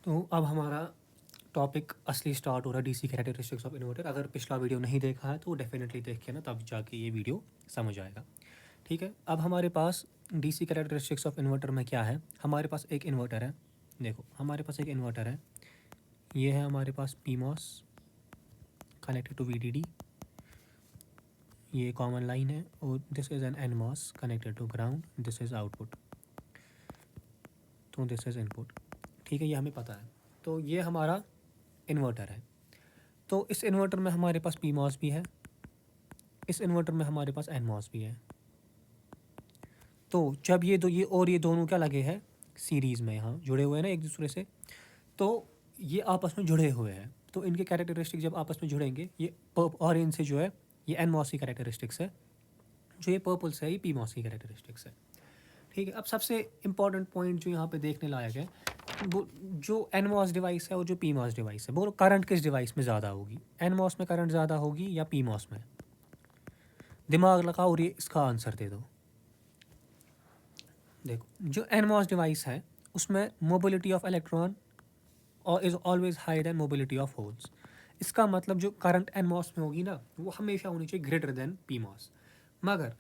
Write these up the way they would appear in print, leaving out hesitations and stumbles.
तो अब हमारा टॉपिक असली स्टार्ट हो रहा है, डीसी कैरेक्टरिस्टिक्स ऑफ इन्वर्टर। अगर पिछला वीडियो नहीं देखा है तो डेफिनेटली देख के ना तब जाके ये वीडियो समझ आएगा। ठीक है, अब हमारे पास डीसी कैरेक्टरिस्टिक्स ऑफ इन्वर्टर में क्या है। हमारे पास एक इन्वर्टर है, देखो हमारे पास एक इन्वर्टर है, ये है हमारे पास पीमॉस कनेक्टेड टू वीडीडी, ये कॉमन लाइन है, और this is an NMOS connected to ground, this is output, तो दिस इज़ इनपुट। ठीक है, ये हमें पता है। तो ये हमारा इन्वर्टर है। तो इस इन्वर्टर में हमारे पास पीमॉस भी है, इस इन्वर्टर में हमारे पास एनमॉस भी है। तो जब ये दोनों क्या लगे हैं, सीरीज़ में यहाँ जुड़े हुए हैं ना एक दूसरे से, तो ये आपस में जुड़े हुए हैं। तो इनके कैरेक्टरिस्टिक जब आपस में जुड़ेंगे, ये ऑरेंज से जो है ये एनमॉस की कैरेक्टरिस्टिक्स है, जो ये पर्पल से है ये पीमॉस की कैरेक्टरिस्टिक्स है। ठीक है, अब सबसे इम्पॉर्टेंट पॉइंट जो यहाँ पे देखने लायक है, वो जो एनमॉस डिवाइस है और जो पीमॉस डिवाइस है, वो करंट किस डिवाइस में ज़्यादा होगी, एनमॉस में करंट ज़्यादा होगी या पीमॉस में? दिमाग लगाओ और ये इसका आंसर दे दो। देखो, जो एनमॉस डिवाइस है उसमें मोबिलिटी ऑफ इलेक्ट्रॉन और is always higher than mobility of holes. इसका मतलब जो करंट एनमॉस में होगी ना, वो हमेशा होनी चाहिए ग्रेटर देन पीमॉस। मगर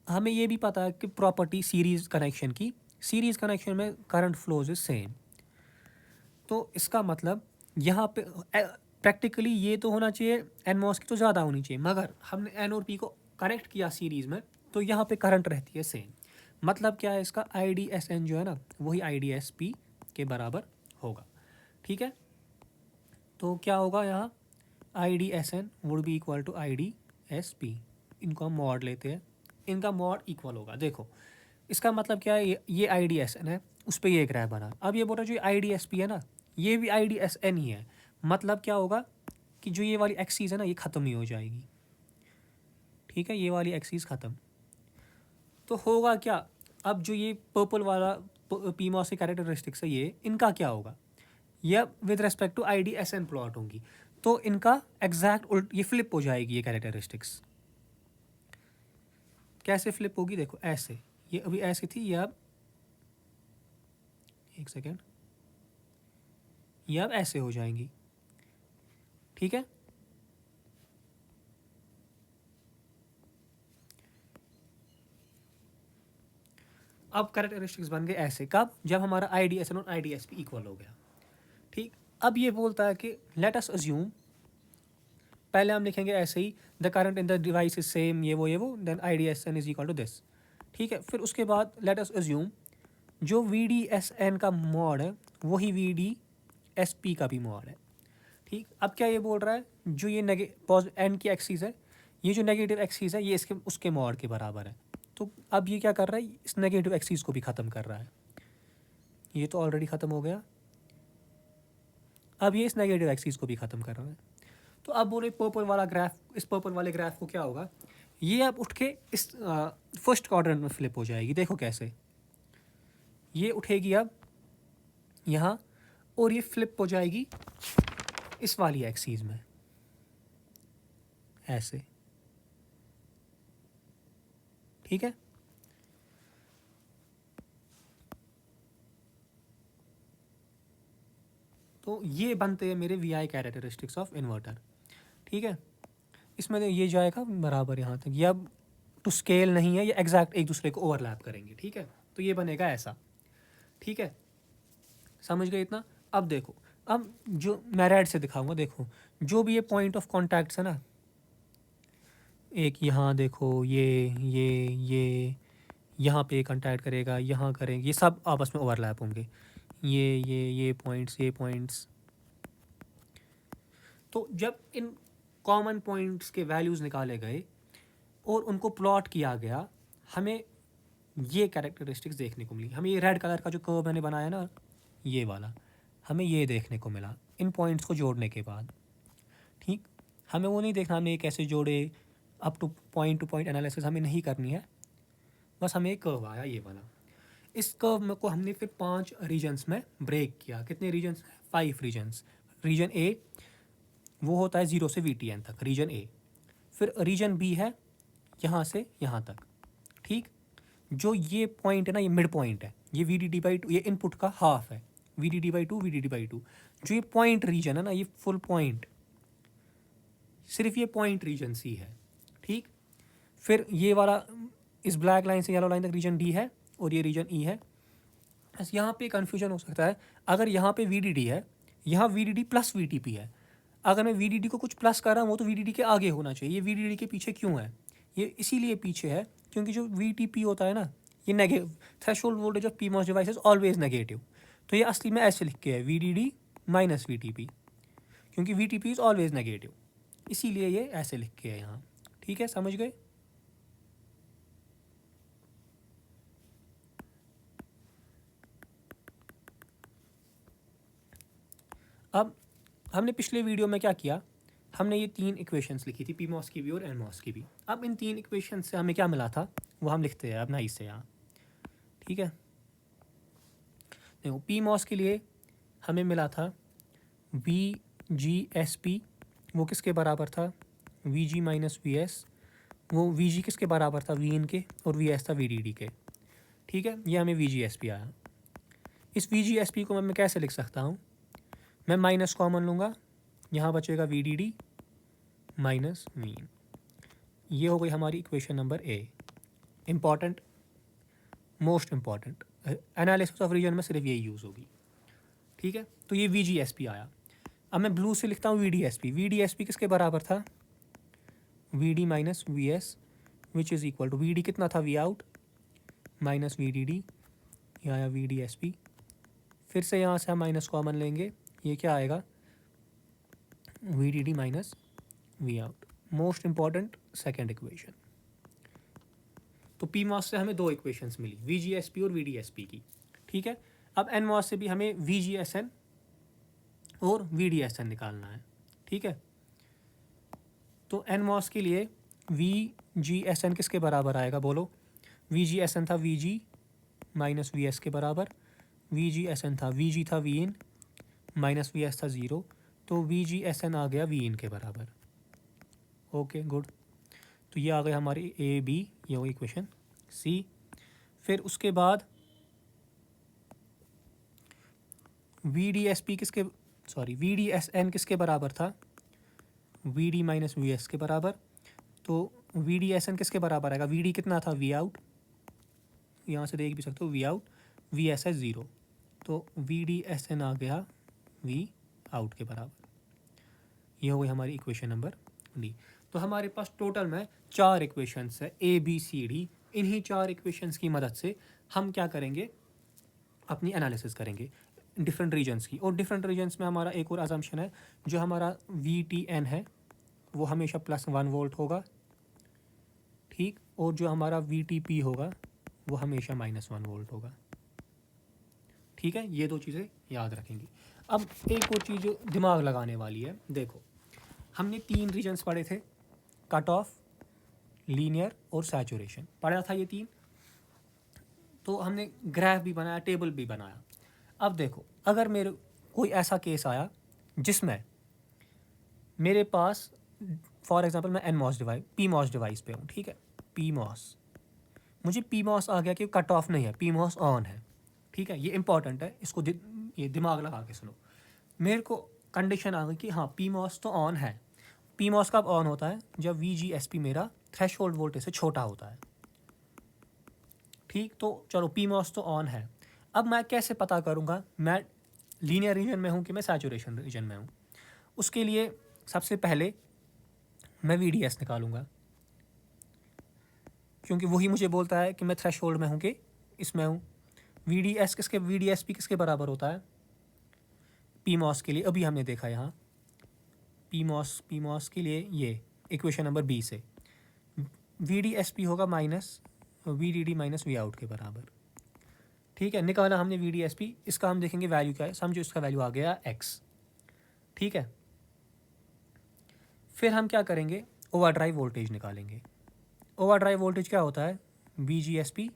हमें ये भी पता है कि प्रॉपर्टी सीरीज़ कनेक्शन की, सीरीज़ कनेक्शन में करंट फ्लोज इज सेम। तो इसका मतलब यहाँ पे प्रैक्टिकली ये तो होना चाहिए एनमॉस की तो ज़्यादा होनी चाहिए, मगर हमने एन और पी को कनेक्ट किया सीरीज़ में, तो यहाँ पे करंट रहती है सेम। मतलब क्या है इसका, आई डी एस एन जो है ना, वही आई डी एस पी के बराबर होगा। ठीक है, तो क्या होगा यहाँ, I D S N would be equal to I D S P. इनको हम मॉड लेते हैं, इनका मॉड इक्वल होगा। देखो इसका मतलब क्या है, ये आई डी एस एन है, उस पर ये ग्राफ बना। अब ये बोल रहा है जो आई डी एस पी है ना, ये भी आई डी एस एन ही है। मतलब क्या होगा कि जो ये वाली एक्सीज है ना, ये ख़त्म ही हो जाएगी। ठीक है, ये वाली एक्सीज ख़त्म। तो होगा क्या, अब जो ये पर्पल वाला पीमॉस की कैरेक्टरिस्टिक्स है, ये इनका क्या होगा, यह with respect to I D S N plot होंगी। तो इनका एग्जैक्ट उल्ट ये फ्लिप हो जाएगी ये कैरेक्टरिस्टिक्स। कैसे फ्लिप होगी, देखो ऐसे, ये अभी ऐसे थी, ये अब एक सेकेंड, ये अब ऐसे हो जाएंगी। ठीक है, अब कैरेक्टरिस्टिक्स बन गए ऐसे, कब, जब हमारा आई डी एस एन और आई डी एस पी इक्वल हो गया। ठीक, अब ये बोलता है कि लेट अस अज्यूम, पहले हम लिखेंगे ऐसे ही, the current in the device is same, ये वो, then I D S N is equal to this. ठीक है, फिर उसके बाद लेट अस अज्यूम जो वी डी एस एन का मॉड है वही वी डी एस पी का भी मॉड है। ठीक, अब क्या ये बोल रहा है, जो ये एन की एक्सीज है, ये जो नेगेटिव एक्सीज है ये इसके उसके मॉड के बराबर है। तो अब ये क्या कर रहा है, इस नेगेटिव एक्सीज को भी ख़त्म कर रहा है। ये तो ऑलरेडी ख़त्म हो गया, अब ये इस नेगेटिव एक्सीज को भी ख़त्म कर रहा है। तो अब बोले पर्पल वाला ग्राफ, इस पर्पल वाले ग्राफ को क्या होगा, ये अब उठ के इस फर्स्ट क्वाड्रेंट में फ्लिप हो जाएगी। देखो कैसे, ये उठेगी अब यहाँ, और ये फ्लिप हो जाएगी इस वाली एक्सीज में ऐसे। ठीक है, तो ये बनते हैं मेरे V I characteristics of inverter. ठीक है, इसमें ये जाएगा बराबर यहाँ तक, ये अब टू स्केल नहीं है, ये एग्जैक्ट एक दूसरे को ओवरलैप करेंगे। ठीक है, तो ये बनेगा ऐसा। ठीक है, समझ गए इतना। अब देखो, अब जो मैं रेड से दिखाऊंगा, देखो जो भी ये पॉइंट ऑफ कॉन्टैक्ट्स है ना, एक यहाँ देखो, ये यहाँ पे कॉन्टैक्ट करेगा, यहाँ करेंगे, ये सब आपस में ओवरलैप होंगे, ये पॉइंट्स। तो जब इन कॉमन पॉइंट्स के वैल्यूज़ निकाले गए और उनको प्लॉट किया गया, हमें ये कैरेक्टरिस्टिक्स देखने को मिली। हमें ये रेड कलर का जो कर्व मैंने बनाया ना, ये वाला, हमें ये देखने को मिला इन पॉइंट्स को जोड़ने के बाद। ठीक, हमें वो नहीं देखना हमने ये कैसे जोड़े, अप टू पॉइंट एनालिसिस हमें नहीं करनी है, बस हमें एक कर्व आया ये वाला। इस कर्व में को हमने फिर 5 रीजन्स में ब्रेक किया। कितने रीजन्स? 5 रीजन्स। रीजन ए वो होता है 0 से वी टी एन तक, रीजन ए। फिर रीजन बी है यहाँ से यहाँ तक। ठीक, जो ये पॉइंट है ना, ये मिड पॉइंट है, ये V D D by two, ये इनपुट का हाफ है, VDD/2 VDD/2। जो ये पॉइंट रीजन है ना, ये फुल पॉइंट, सिर्फ ये पॉइंट रीजन सी है, ठीक। फिर ये वाला इस ब्लैक लाइन से येलो लाइन तक रीजन डी है और ये रीजन ई है। बस यहाँ पे कन्फ्यूजन हो सकता है, अगर यहाँ पे VDD है, यहाँ VDD प्लस VTP है। अगर मैं VDD को कुछ प्लस कर रहा हूँ तो VDD के आगे होना चाहिए, ये VDD के पीछे क्यों है? ये इसीलिए पीछे है क्योंकि जो VTP होता है ना, ये negative, threshold voltage of PMOS device is always negative. तो ये असली में ऐसे लिख के है VDD माइनस VTP, क्योंकि VTP इज ऑलवेज नेगेटिव, इसीलिए ये ऐसे लिख के है यहाँ। ठीक है, समझ गए? अब हमने पिछले वीडियो में क्या किया, हमने ये 3 इक्वेशंस लिखी थी, PMOS की भी और NMOS की भी। अब इन 3 इक्वेशन से हमें क्या मिला था वो हम लिखते हैं अब नाइस से यहाँ। ठीक है, देखो PMOS के लिए हमें मिला था VGSP, वो किसके बराबर था? VG minus VS। वो VG किसके बराबर था? Vin के, और VS था VDD के। ठीक है, ये हमें VGSP आया। इस VGSP को मैं कैसे लिख सकता हूँ? मैं माइनस कॉमन लूँगा, यहाँ बचेगा VDD माइनस Vin। ये हो गई हमारी equation number A. Important, most important, analysis of region में सिर्फ यही यूज़ होगी। ठीक है, तो ये VGSP आया। अब मैं ब्लू से लिखता हूँ VDSP। VDSP किसके बराबर था? VD minus VS, which is equal to VD कितना था? V आउट माइनस VDD, ये आया VDSP। फिर से यहाँ से हम माइनस कॉमन लेंगे, ये क्या आएगा? VDD minus V out. Most important second equation. तो PMOS से हमें 2 इक्वेशंस मिली, VGSP और VDSP की। ठीक है, अब NMOS से भी हमें VGSN और VDSN निकालना है। ठीक है, तो NMOS के लिए VGSN किसके बराबर आएगा? बोलो। VGSN था VG माइनस VS के बराबर। VGSN था VG था Vin माइनस VS था 0, तो VGSN आ गया Vin के बराबर। ओके गुड, तो ये आ गया हमारी AB, ये होगी इक्वेशन C। फिर उसके बाद VDSP किसके, सॉरी VDSN किसके बराबर था? VD माइनस VS के बराबर। तो VDSN किसके बराबर आएगा? VD कितना था? V आउट, यहाँ से देख भी सकते हो V आउट, VS है 0, तो VDSN आ गया V आउट के बराबर। ये हो गई हमारी इक्वेशन नंबर D। तो हमारे पास टोटल में 4 इक्वेशंस है ABCD। इन्हीं 4 इक्वेशंस की मदद से हम क्या करेंगे? अपनी एनालिसिस करेंगे डिफरेंट रीजन्स की। और डिफरेंट रीजन्स में हमारा एक और अजम्पशन है, जो हमारा VTN है वो हमेशा +1 वोल्ट होगा, ठीक, और जो हमारा VTP होगा वो हमेशा -1 वोल्ट होगा। ठीक है, ये 2 चीज़ें याद रखेंगी। अब एक और चीज़ जो दिमाग लगाने वाली है, देखो हमने 3 रीजन्स पढ़े थे, कट ऑफ, लीनियर और सैचुरेशन पढ़ा था ये 3। तो हमने ग्राफ भी बनाया, टेबल भी बनाया। अब देखो, अगर मेरे कोई ऐसा केस आया जिसमें मेरे पास फॉर एग्जांपल मैं NMOS डिवाइस, PMOS डिवाइस पे हूँ, ठीक है, PMOS, मुझे PMOS आ गया कि कट ऑफ नहीं है, PMOS ऑन है। ठीक है, ये इंपॉर्टेंट है, इसको ये दिमाग लगा के सुनो। मेरे को कंडीशन आ गई कि हाँ PMOS तो ऑन है। PMOS कब ऑन होता है? जब VGSP मेरा थ्रेशोल्ड वोल्टेज से छोटा होता है। ठीक, तो चलो PMOS तो ऑन है। अब मैं कैसे पता करूँगा मैं लीनियर रीजन में हूँ कि मैं सैचुरेशन रीजन में हूँ? उसके लिए सबसे पहले मैं VDS निकालूंगा, क्योंकि वही मुझे बोलता है कि मैं थ्रेशोल्ड में हूँ कि इसमें हूँ। VDSP किसके बराबर होता है? PMOS के लिए अभी हमने देखा यहाँ, PMOS के लिए ये इक्वेशन नंबर B से VDSP होगा minus VDD minus V out के बराबर। ठीक है, निकाला हमने VDSP, इसका हम देखेंगे वैल्यू क्या है। समझो इसका वैल्यू आ गया X। ठीक है, फिर हम क्या करेंगे? ओवरड्राइव वोल्टेज निकालेंगे। ओवरड्राइव वोल्टेज क्या होता है? VGSP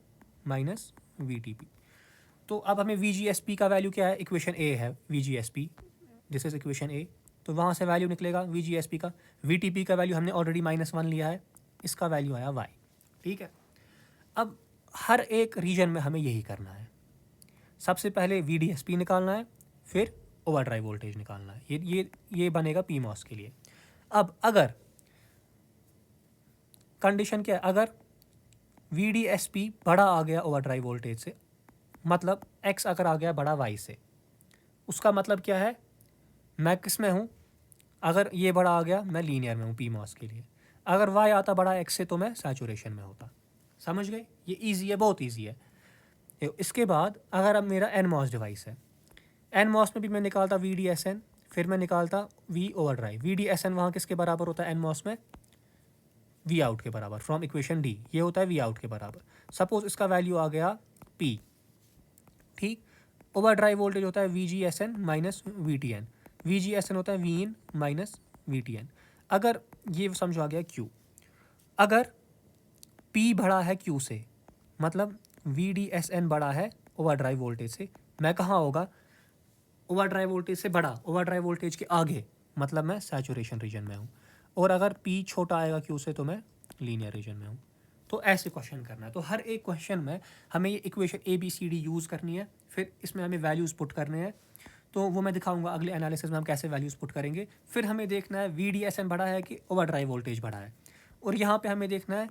minus VTP। तो अब हमें VGSP का वैल्यू क्या है? इक्वेशन A है VGSP, this is equation A। तो वहाँ से वैल्यू निकलेगा VGSP का। VTP का वैल्यू हमने ऑलरेडी -1 लिया है, इसका वैल्यू आया Y। ठीक है, अब हर एक रीजन में हमें यही करना है। सबसे पहले VDSP निकालना है, फिर ओवर ड्राइव वोल्टेज निकालना है। ये बनेगा PMOS के लिए। अब अगर कंडीशन क्या है, अगर VDSP बड़ा आ गया ओवर ड्राइव वोल्टेज से, मतलब X अगर आ गया बड़ा Y से, उसका मतलब क्या है, मैं किस में हूँ, अगर ये बड़ा आ गया मैं लीनियर में हूँ PMOS के लिए। अगर Y आता बड़ा X से तो मैं सैचुरेशन में होता। समझ गए? ये ईजी है, बहुत ईजी है। इसके बाद अगर अब मेरा NMOS डिवाइस है, NMOS में भी मैं निकालता VDSN, फिर मैं निकालता V ओवर ड्राइव। VDSN वहाँ किसके बराबर होता है NMOS में? V आउट के बराबर, फ्रॉम इक्वेशन D ये होता है V आउट के बराबर। सपोज इसका वैल्यू आ गया P, ठीक। ओवर ड्राइव वोल्टेज होता है VGSN माइनस VTN, VGSN होता है V इन माइनस VTN। अगर ये समझो आ गया Q, अगर P बड़ा है Q से, मतलब VDSN बड़ा है ओवर ड्राइव वोल्टेज से, मैं कहाँ होगा, ओवर ड्राइव वोल्टेज से बड़ा, ओवर ड्राइव वोल्टेज के आगे, मतलब मैं सैचुरेशन रीजन में हूँ। और अगर P छोटा आएगा Q से तो मैं लीनियर रीजन में हूँ। तो ऐसे क्वेश्चन करना है। तो हर एक क्वेश्चन में हमें ये इक्वेशन ABCD यूज़ करनी है, फिर इसमें हमें वैल्यूज़ पुट करने हैं। तो वो मैं दिखाऊंगा अगले एनालिसिस में हम कैसे वैल्यूज़ पुट करेंगे। फिर हमें देखना है VDSN बड़ा है कि ओवर ड्राइव वोल्टेज बड़ा है, और यहाँ पे हमें देखना है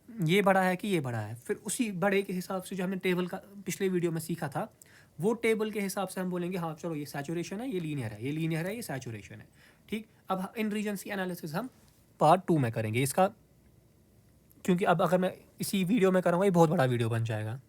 ये बड़ा है कि ये बड़ा है। फिर उसी बड़े के हिसाब से जो हमने टेबल का पिछले वीडियो में सीखा था, वो टेबल के हिसाब से हम बोलेंगे हाँ चलो ये सैचुरेशन है, ये लीनियर है, ये लीनियर है, ये सैचुरेशन है, ठीक। अब इन रीजन्स की एनालिसिस हम पार्ट 2 में करेंगे इसका, क्योंकि अब अगर मैं इसी वीडियो में करूँगा ये बहुत बड़ा वीडियो बन जाएगा।